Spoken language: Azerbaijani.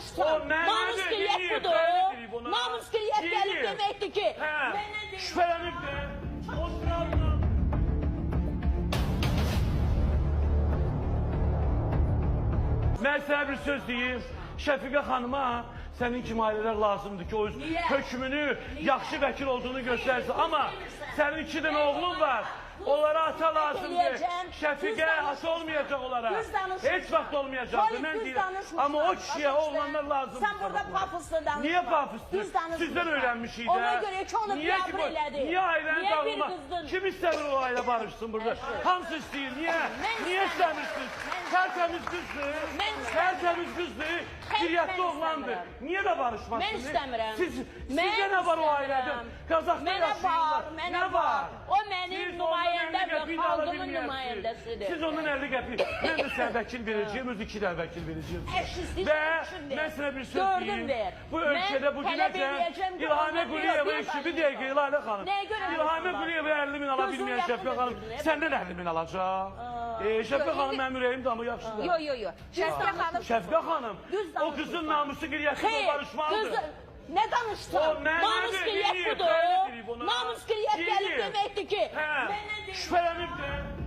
danışsan. Namus qiliyyət budur. Namus qiliyyət gəlib deməkdir ki. Şübhələnib de. O sıralına. Mən sənə bir söz deyim. Şəfiqə xanıma sənin kimi ailələr lazımdır ki, o öz hökmünü yaxşı vəkil olduğunu göstərsin. Amma sənin 2 dənə oğlun var. Onlara ata lazımdır. Şəfiqə ata olmayacaq onlara. Heç vaxt olmayacaqdır. Mən deyirəm. Amma o kişiyə oğlanlar lazımdır. Sən burada pafosla danışma. Niyə pafosdur? Sizdən öyrənmişik də. Ona görə ki, onu biabr elədi. Niyə ailəni dağılma? Kim istəmir o ailə barışsın burada? Hamısı istəyir. Niyə? Niyə istəmirsiniz? Tərtəmiz qızdır. Tərtəmiz qızdır. Qiriyyətli oğlandır. Niyə də barışmasın? Mən istəmirəm. Sizdə nə var o ailədə? Qazaxda yaşayırlar. Mənə var. O mənim nümayəndəmdir, xalqımın nümayəndəsidir. Siz onun 50 qəpik. Mən də sənə vəkil verəcəyim, öz 2 dənə vəkil verəcəyim. Və mən sənə bir söz deyim. Bu ölkədə bu günəcən İlhamə Quliyeva işi, bir dəqiqə İlhamə xanım. İlhamə Quliyeva 50 min ala bilməyən Şəfiqə xanım, səndən 50 min alacaq. Şəfiqə xanım mənim ürəyim damı yaxşıdır. Yox. Şəfiqə xanım, o qızın namusu qiriyyətində barışmalıdır. Nə danışsan? Namus qiliyyət budur. Namus qiliyyət gəlib deməkdir ki. Şübhələnib de.